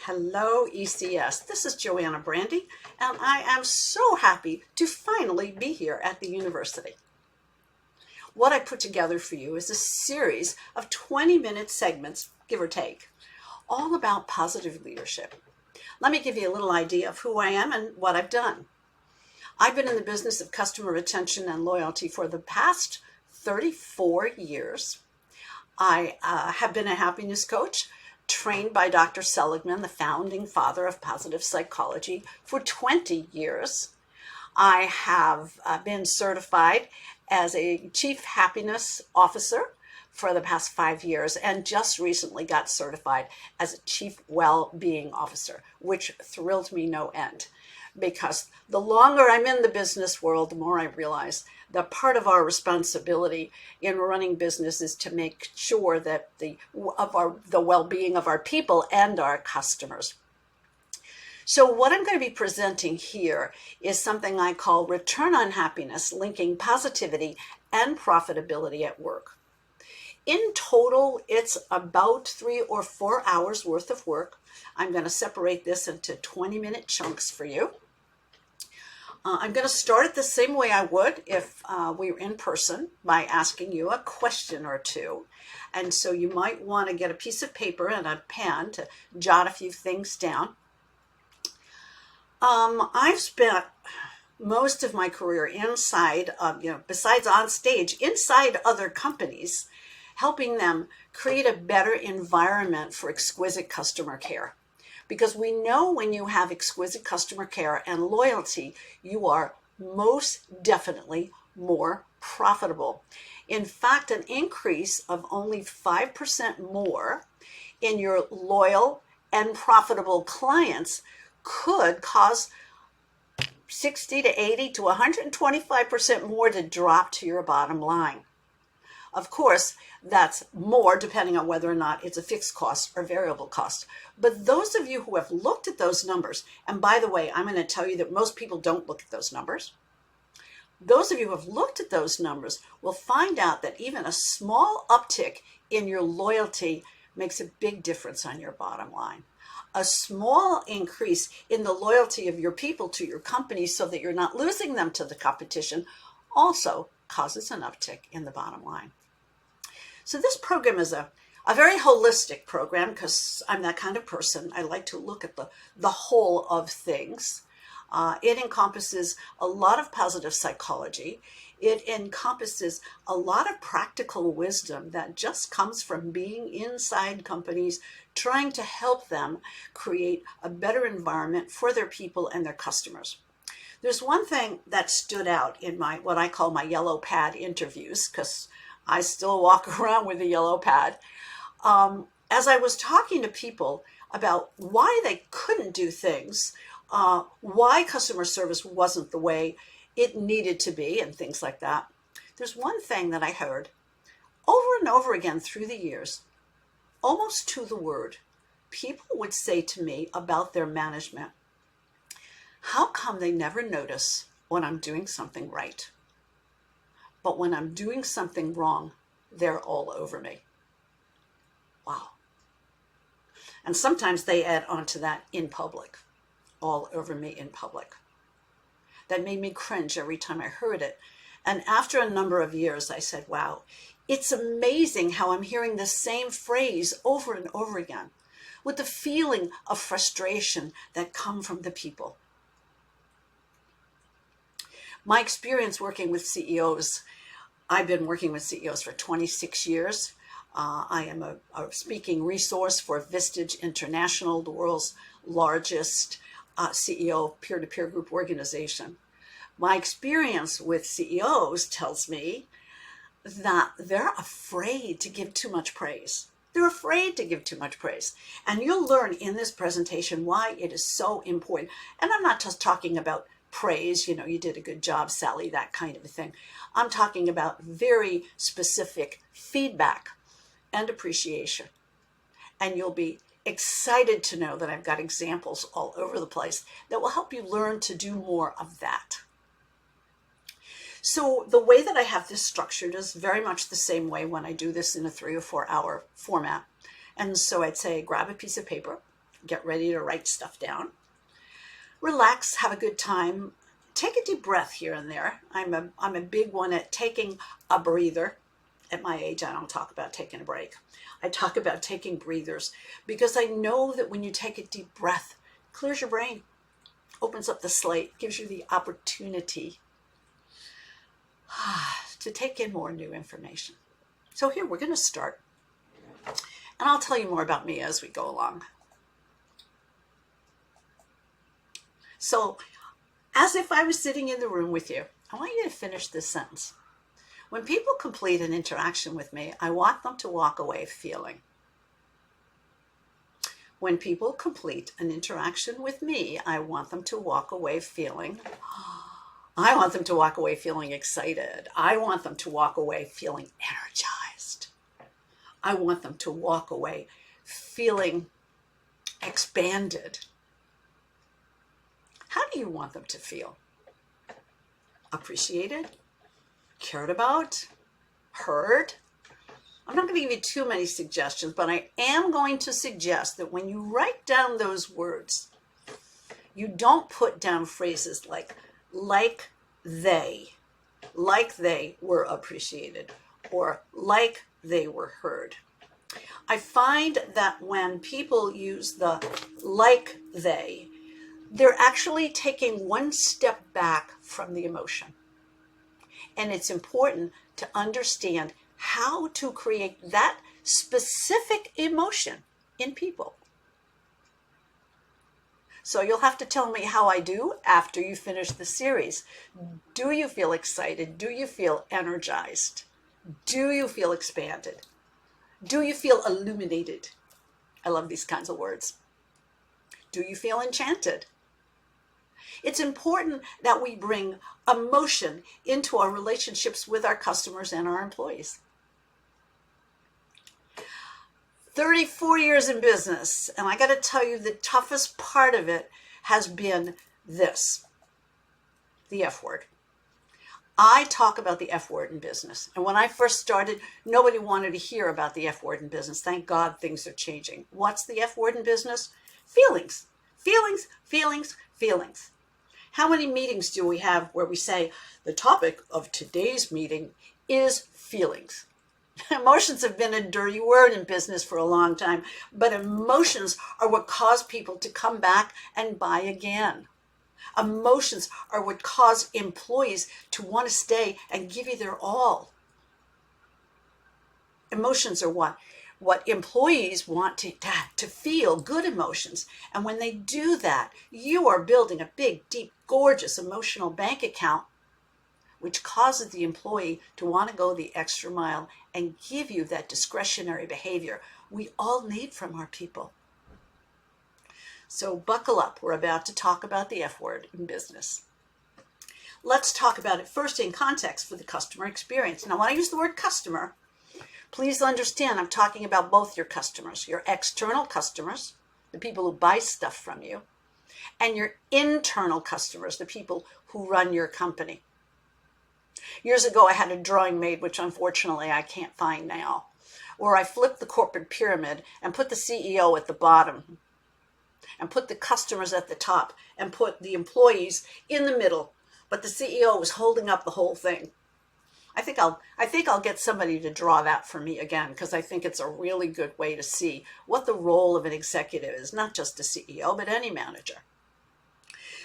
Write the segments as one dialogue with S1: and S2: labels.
S1: Hello, ECS. This is JoAnna Brandi, and I am so happy to finally be here at the university. What I put together for you is a series of 20-minute segments, give or take, all about positive leadership. Let me give you a little idea of who I am and what I've done. I've been in the business of customer retention and loyalty for the past 34 years. I have been a happiness coach, trained by Dr. Seligman, the founding father of positive psychology, for 20 years. I have been certified as a chief happiness officer for the past 5 years and just recently got certified as a chief well-being officer, which thrilled me no end. Because the longer I'm in the business world, the more I realize that part of our responsibility in running business is to make sure that the well-being of our people and our customers. So what I'm going to be presenting here is something I call return on happiness, linking positivity and profitability at work. In total, it's about 3 or 4 hours worth of work. I'm going to separate this into 20-minute chunks for you. I'm going to start it the same way I would if we were in person, by asking you a question or two. And so you might want to get a piece of paper and a pen to jot a few things down. I've spent most of my career inside, besides on stage, inside other companies, helping them create a better environment for exquisite customer care. Because we know when you have exquisite customer care and loyalty, you are most definitely more profitable. In fact, an increase of only 5% more in your loyal and profitable clients could cause 60 to 80 to 125% more to drop to your bottom line. Of course, that's more depending on whether or not it's a fixed cost or variable cost. But those of you who have looked at those numbers, and by the way, I'm going to tell you that most people don't look at those numbers. Those of you who have looked at those numbers will find out that even a small uptick in your loyalty makes a big difference on your bottom line. A small increase in the loyalty of your people to your company so that you're not losing them to the competition also causes an uptick in the bottom line. So this program is a very holistic program because I'm that kind of person. I like to look at the whole of things. It encompasses a lot of positive psychology. It encompasses a lot of practical wisdom that just comes from being inside companies, trying to help them create a better environment for their people and their customers. There's one thing that stood out in what I call my yellow pad interviews, because I still walk around with a yellow pad. As I was talking to people about why they couldn't do things, why customer service wasn't the way it needed to be, and things like that, there's one thing that I heard over and over again through the years, almost to the word. People would say to me about their management, how come they never notice when I'm doing something right? But when I'm doing something wrong, they're all over me. Wow. And sometimes they add on to that in public, all over me in public. That made me cringe every time I heard it. And after a number of years, I said, wow, it's amazing how I'm hearing the same phrase over and over again with the feeling of frustration that come from the people. My experience working with CEOs, I've been working with CEOs for 26 years. I am a speaking resource for Vistage International, the world's largest CEO peer-to-peer group organization. My experience with CEOs tells me that they're afraid to give too much praise. They're afraid to give too much praise. And you'll learn in this presentation why it is so important. And I'm not just talking about praise, you did a good job, Sally, that kind of a thing. I'm talking about very specific feedback and appreciation. And you'll be excited to know that I've got examples all over the place that will help you learn to do more of that. So the way that I have this structured is very much the same way when I do this in a 3 or 4 hour format. And so I'd say grab a piece of paper, get ready to write stuff down. Relax, have a good time. Take a deep breath here and there. I'm a big one at taking a breather. At my age, I don't talk about taking a break. I talk about taking breathers because I know that when you take a deep breath, it clears your brain, opens up the slate, gives you the opportunity to take in more new information. So here, we're going to start. And I'll tell you more about me as we go along. So, as if I was sitting in the room with you, I want you to finish this sentence. When people complete an interaction with me, I want them to walk away feeling. When people complete an interaction with me, I want them to walk away feeling. I want them to walk away feeling excited. I want them to walk away feeling energized. I want them to walk away feeling expanded. How do you want them to feel? Appreciated? Cared about? Heard? I'm not going to give you too many suggestions, but I am going to suggest that when you write down those words, you don't put down phrases like they were appreciated, or like they were heard. I find that when people use the like they're actually taking one step back from the emotion. And it's important to understand how to create that specific emotion in people. So you'll have to tell me how I do after you finish the series. Do you feel excited? Do you feel energized? Do you feel expanded? Do you feel illuminated? I love these kinds of words. Do you feel enchanted? It's important that we bring emotion into our relationships with our customers and our employees. 34 years in business, and I got to tell you, the toughest part of it has been this, the F word. I talk about the F word in business. And when I first started, nobody wanted to hear about the F word in business. Thank God things are changing. What's the F word in business? Feelings. Feelings, feelings, feelings. How many meetings do we have where we say the topic of today's meeting is feelings? Emotions have been a dirty word in business for a long time, but emotions are what cause people to come back and buy again. Emotions are what cause employees to want to stay and give you their all. Emotions are what employees want to feel, good emotions. And when they do that, you are building a big, deep, gorgeous emotional bank account, which causes the employee to want to go the extra mile and give you that discretionary behavior we all need from our people. So buckle up. We're about to talk about the F word in business. Let's talk about it first in context for the customer experience. Now, when I use the word customer, please understand I'm talking about both your customers, your external customers, the people who buy stuff from you, and your internal customers, the people who run your company. Years ago, I had a drawing made, which unfortunately I can't find now, where I flipped the corporate pyramid and put the CEO at the bottom and put the customers at the top and put the employees in the middle, but the CEO was holding up the whole thing. I think I'll get somebody to draw that for me again, because I think it's a really good way to see what the role of an executive is, not just a CEO, but any manager.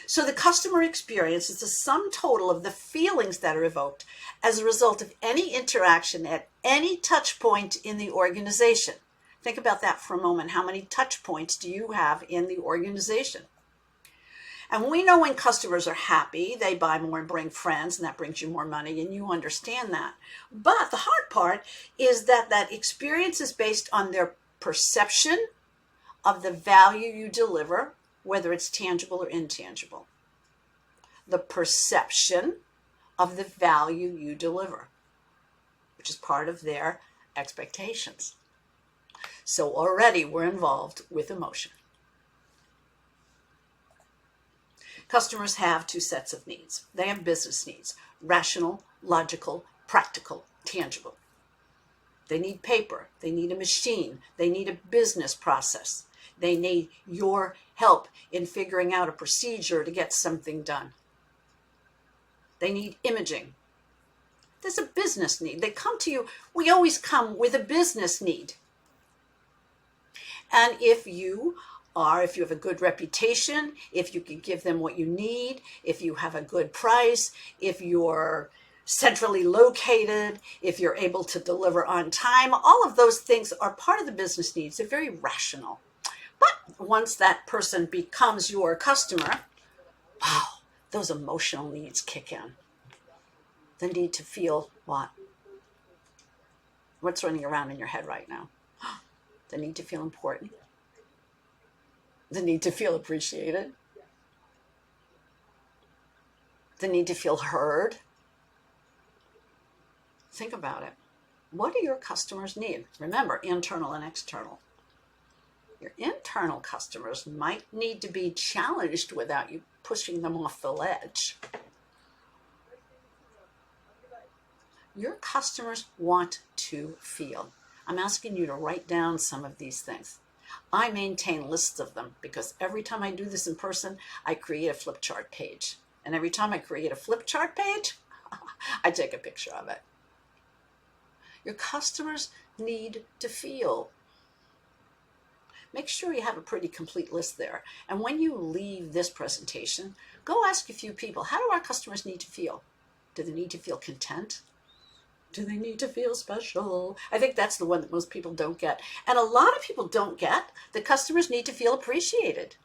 S1: So the customer experience is the sum total of the feelings that are evoked as a result of any interaction at any touch point in the organization. Think about that for a moment. How many touch points do you have in the organization? And we know when customers are happy, they buy more and bring friends, and that brings you more money, and you understand that. But the hard part is that that experience is based on their perception of the value you deliver, whether it's tangible or intangible. The perception of the value you deliver, which is part of their expectations. So already we're involved with emotion. Customers have two sets of needs. They have business needs: rational, logical, practical, tangible. They need paper. They need a machine. They need a business process. They need your help in figuring out a procedure to get something done. They need imaging. There's a business need. They come to you. We always come with a business need. And if you have a good reputation, if you can give them what you need, if you have a good price, if you're centrally located, if you're able to deliver on time, all of those things are part of the business needs. They're very rational. But once that person becomes your customer, wow, those emotional needs kick in. The need to feel what? What's running around in your head right now? The need to feel important. The need to feel appreciated. The need to feel heard. Think about it. What do your customers need? Remember, internal and external. Your internal customers might need to be challenged without you pushing them off the ledge. Your customers want to feel. I'm asking you to write down some of these things. I maintain lists of them because every time I do this in person, I create a flip chart page. And every time I create a flip chart page, I take a picture of it. Your customers need to feel. Make sure you have a pretty complete list there. And when you leave this presentation, go ask a few people, how do our customers need to feel? Do they need to feel content? Do they need to feel special? I think that's the one that most people don't get. And a lot of people don't get that customers need to feel appreciated.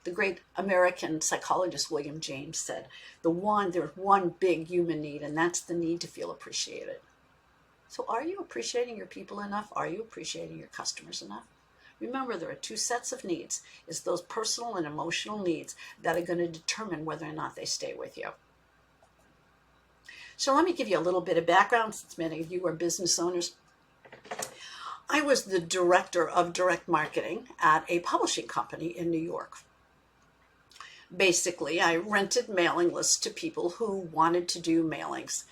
S1: The great American psychologist William James said, there's one big human need, and that's the need to feel appreciated. So are you appreciating your people enough? Are you appreciating your customers enough? Remember, there are two sets of needs. It's those personal and emotional needs that are going to determine whether or not they stay with you. So let me give you a little bit of background, since many of you are business owners. I was the director of direct marketing at a publishing company in New York. Basically, I rented mailing lists to people who wanted to do mailings.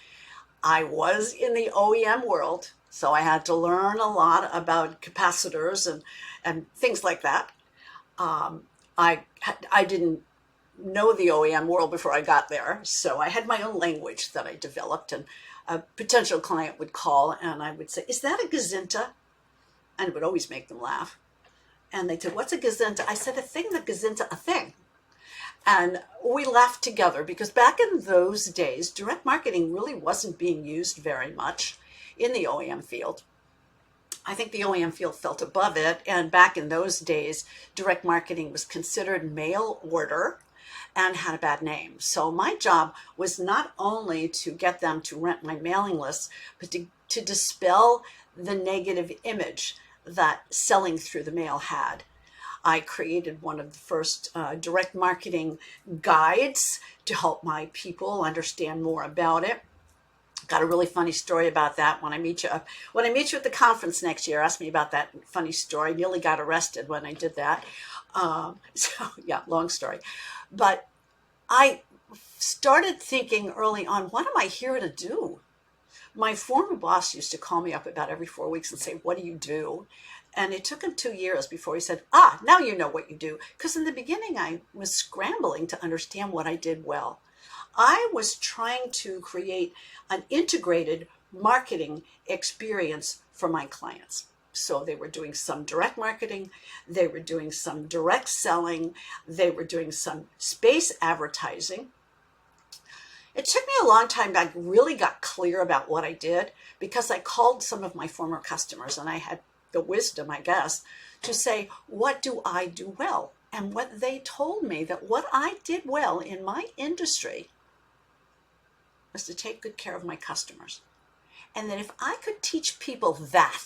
S1: I was in the OEM world, so I had to learn a lot about capacitors and things like that. I didn't know the OEM world before I got there, so I had my own language that I developed, and a potential client would call and I would say, is that a gazinta? And it would always make them laugh. And they said, what's a gazinta? I said, a thing that gazinta, a thing. And we laughed together because back in those days, direct marketing really wasn't being used very much in the OEM field. I think the OEM field felt above it. And back in those days, direct marketing was considered mail order and had a bad name. So my job was not only to get them to rent my mailing list, but to dispel the negative image that selling through the mail had. I created one of the first direct marketing guides to help my people understand more about it. Got a really funny story about that. When I meet you at the conference next year, ask me about that funny story. I nearly got arrested when I did that. So yeah, long story. But I started thinking early on, what am I here to do? My former boss used to call me up about every 4 weeks and say, what do you do? And it took him 2 years before he said, now you know what you do. Because in the beginning, I was scrambling to understand what I did well. I was trying to create an integrated marketing experience for my clients. So they were doing some direct marketing, they were doing some direct selling, they were doing some space advertising. It took me a long time to really got clear about what I did, because I called some of my former customers and I had the wisdom, I guess, to say, what do I do well? And what they told me that what I did well in my industry was to take good care of my customers. And that if I could teach people that,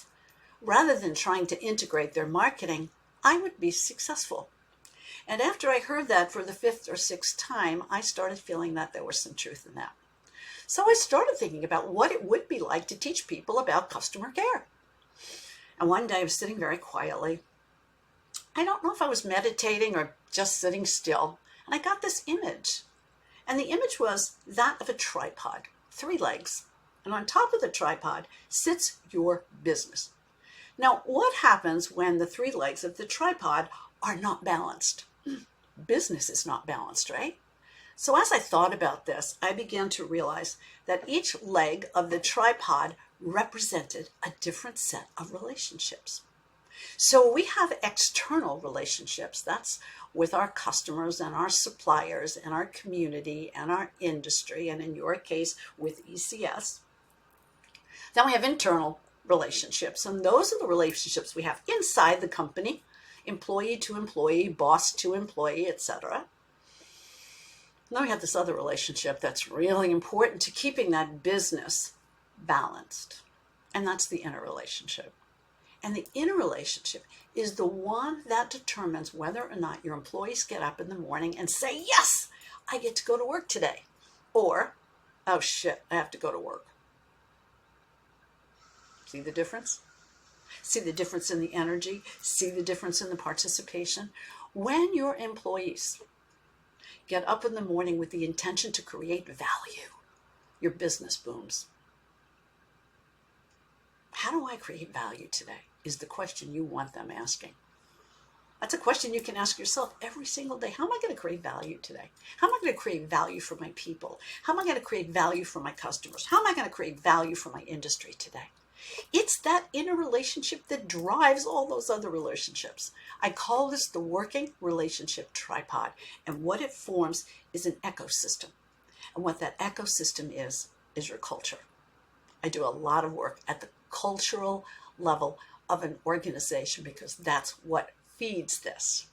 S1: rather than trying to integrate their marketing, I would be successful. And after I heard that for the 5th or 6th time, I started feeling that there was some truth in that. So I started thinking about what it would be like to teach people about customer care. And one day I was sitting very quietly. I don't know if I was meditating or just sitting still. And I got this image. And the image was that of a tripod, 3 legs. And on top of the tripod sits your business. Now, what happens when the three legs of the tripod are not balanced? Business is not balanced, right? So as I thought about this, I began to realize that each leg of the tripod represented a different set of relationships. So we have external relationships. That's with our customers and our suppliers and our community and our industry, and in your case, with ECS. Then we have internal relationships, and those are the relationships we have inside the company, employee to employee, boss to employee, etc. Then we have this other relationship that's really important to keeping that business balanced, and that's the inner relationship. And the inner relationship is the one that determines whether or not your employees get up in the morning and say, yes, I get to go to work today. Or, oh shit, I have to go to work. See the difference? See the difference in the energy? See the difference in the participation? When your employees get up in the morning with the intention to create value, your business booms. How do I create value today? Is the question you want them asking. That's a question you can ask yourself every single day. How am I going to create value today? How am I going to create value for my people? How am I going to create value for my customers? How am I going to create value for my industry today? It's that inner relationship that drives all those other relationships. I call this the working relationship tripod. And what it forms is an ecosystem. And what that ecosystem is your culture. I do a lot of work at the cultural level of an organization because that's what feeds this.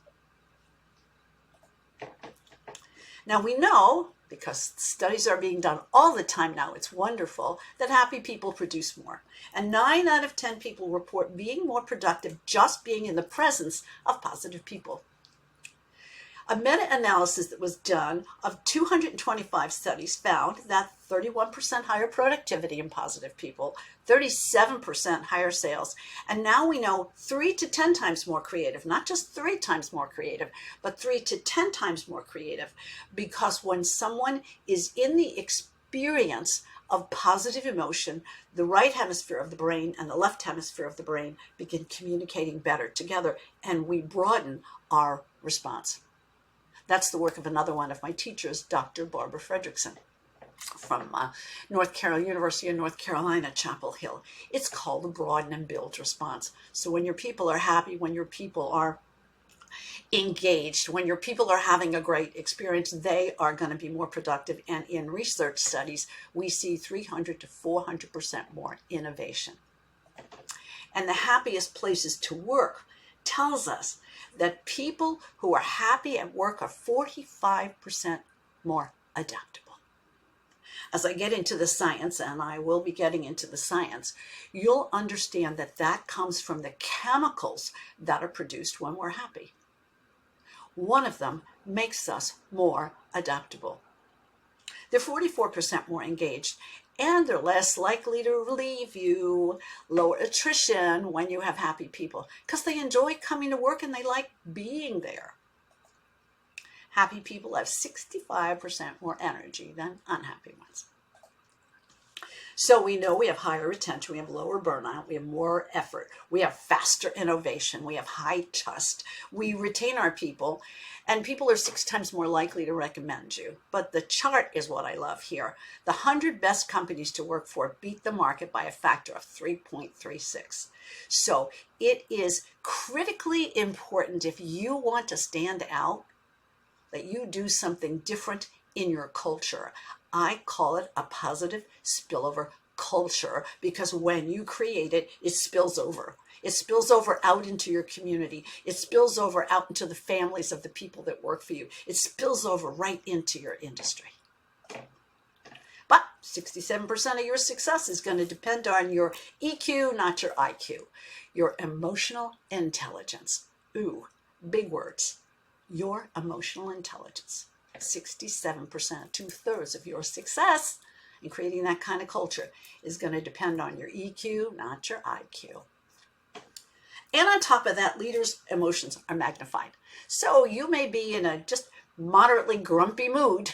S1: Now we know, because studies are being done all the time now, it's wonderful, that happy people produce more. And 9 out of 10 people report being more productive just being in the presence of positive people. A meta-analysis that was done of 225 studies found that 31% higher productivity in positive people, 37% higher sales, and now we know 3 to 10 times more creative, not just 3 times more creative, but 3 to 10 times more creative, because when someone is in the experience of positive emotion, the right hemisphere of the brain and the left hemisphere of the brain begin communicating better together, and we broaden our response. That's the work of another one of my teachers, Dr. Barbara Fredrickson from University of North Carolina, Chapel Hill. It's called the broaden and build response. So when your people are happy, when your people are engaged, when your people are having a great experience, they are going to be more productive. And in research studies, we see 300 to 400% more innovation. And the happiest places to work tells us that people who are happy at work are 45% more adaptable. As I get into the science, and I will be getting into the science, you'll understand that that comes from the chemicals that are produced when we're happy. One of them makes us more adaptable. They're 44% more engaged, and they're less likely to leave you, lower attrition when you have happy people, because they enjoy coming to work and they like being there. Happy people have 65% more energy than unhappy ones. So we know we have higher retention, we have lower burnout, we have more effort, we have faster innovation, we have high trust, we retain our people, and people are 6 times more likely to recommend you. But the chart is what I love here. The 100 best companies to work for beat the market by a factor of 3.36. So it is critically important, if you want to stand out, that you do something different in your culture. I call it a positive spillover culture, because when you create it, it spills over. It spills over out into your community. It spills over out into the families of the people that work for you. It spills over right into your industry. But 67% of your success is going to depend on your EQ, not your IQ. Your emotional intelligence. Ooh, big words. Your emotional intelligence. 67%, 2/3 of your success in creating that kind of culture is going to depend on your EQ, not your IQ. And on top of that, leaders' emotions are magnified. So you may be in a just moderately grumpy mood,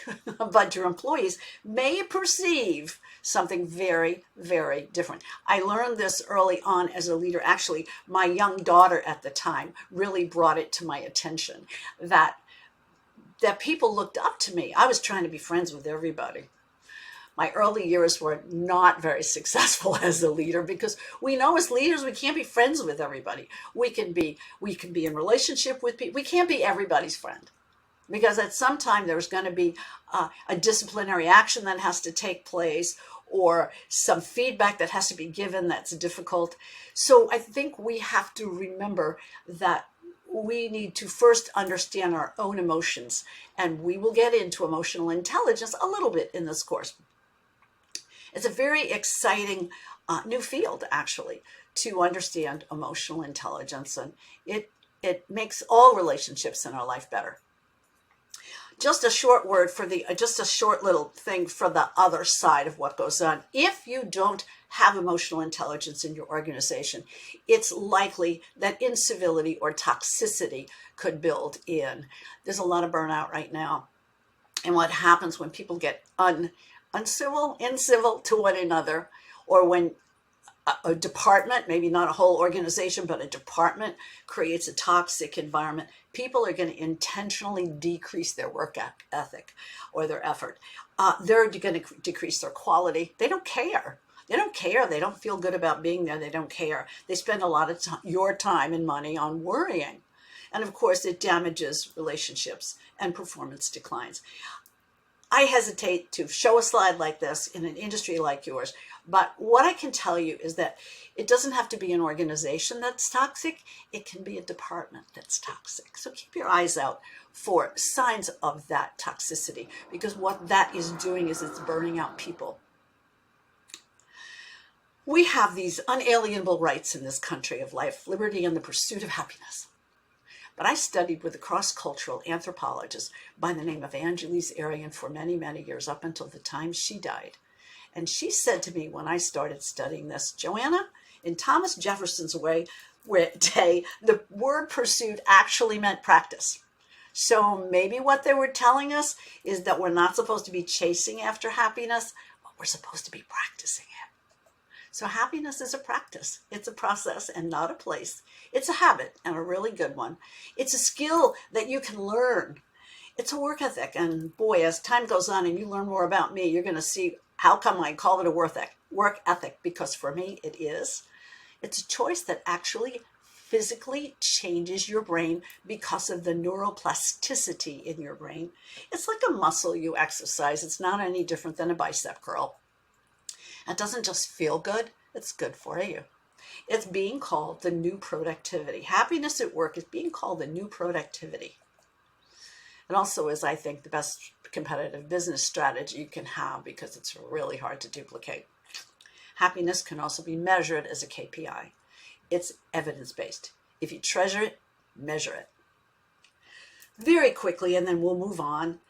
S1: but your employees may perceive something very, very different. I learned this early on as a leader. Actually, my young daughter at the time really brought it to my attention that people looked up to me. I was trying to be friends with everybody. My early years were not very successful as a leader because we know as leaders we can't be friends with everybody. We can be in relationship with people. We can't be everybody's friend because at some time there's going to be a disciplinary action that has to take place or some feedback that has to be given that's difficult. So I think we have to remember that we need to first understand our own emotions, and we will get into emotional intelligence a little bit in this course. It's a very exciting new field, actually, to understand emotional intelligence, and it makes all relationships in our life better. Just a short word for just a short little thing for the other side of what goes on. If you don't have emotional intelligence in your organization, it's likely that incivility or toxicity could build in. There's a lot of burnout right now. And what happens when people get incivil to one another, or when a department, maybe not a whole organization, but a department creates a toxic environment, people are going to intentionally decrease their work ethic or their effort. They're going to decrease their quality. They don't care. They don't care. They don't feel good about being there. They don't care. They spend a lot of your time and money on worrying. And of course, it damages relationships and performance declines. I hesitate to show a slide like this in an industry like yours, but what I can tell you is that it doesn't have to be an organization that's toxic. It can be a department that's toxic. So keep your eyes out for signs of that toxicity, because what that is doing is it's burning out people. We have these unalienable rights in this country of life, liberty, and the pursuit of happiness. But I studied with a cross-cultural anthropologist by the name of Angelise Arian for many, many years, up until the time she died. And she said to me when I started studying this, JoAnna, in Thomas Jefferson's day, the word pursuit actually meant practice. So maybe what they were telling us is that we're not supposed to be chasing after happiness, but we're supposed to be practicing it. So happiness is a practice. It's a process and not a place. It's a habit, and a really good one. It's a skill that you can learn. It's a work ethic. And boy, as time goes on and you learn more about me, you're going to see how come I call it a work ethic, because for me it is. It's a choice that actually physically changes your brain because of the neuroplasticity in your brain. It's like a muscle you exercise. It's not any different than a bicep curl. It doesn't just feel good, it's good for you. It's being called the new productivity. Happiness at work is being called the new productivity. It also is, I think, the best competitive business strategy you can have because it's really hard to duplicate. Happiness can also be measured as a KPI. It's evidence-based. If you treasure it, measure it. Very quickly, and then we'll move on.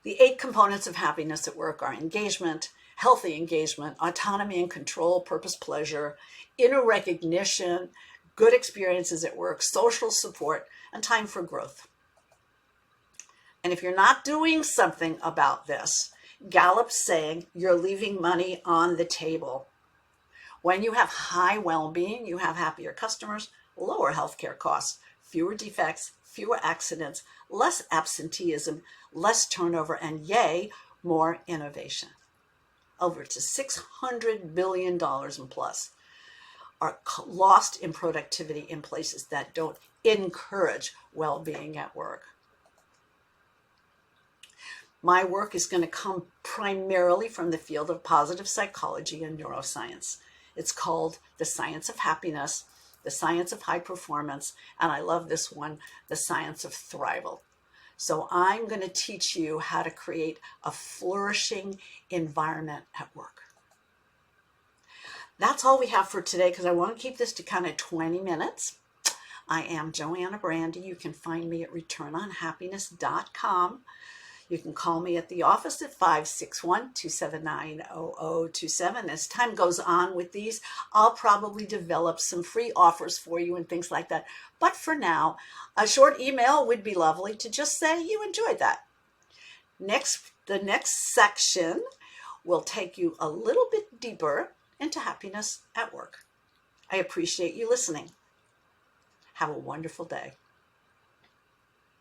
S1: The 8 components of happiness at work are engagement, healthy engagement, autonomy and control, purpose, pleasure, inner recognition, good experiences at work, social support, and time for growth. And if you're not doing something about this, Gallup's saying you're leaving money on the table. When you have high well-being, you have happier customers, lower healthcare costs, fewer defects, fewer accidents, less absenteeism, less turnover, and yay, more innovation. Over to $600 billion and plus are lost in productivity in places that don't encourage well-being at work. My work is going to come primarily from the field of positive psychology and neuroscience. It's called the science of happiness, the science of high performance, and I love this one, the science of thrival. So I'm going to teach you how to create a flourishing environment at work. That's all we have for today because I want to keep this to kind of 20 minutes. I am JoAnna Brandi. You can find me at returnonhappiness.com. You can call me at the office at 561-279-0027. As time goes on with these, I'll probably develop some free offers for you and things like that. But for now, a short email would be lovely to just say you enjoyed that. The next section will take you a little bit deeper into happiness at work. I appreciate you listening. Have a wonderful day.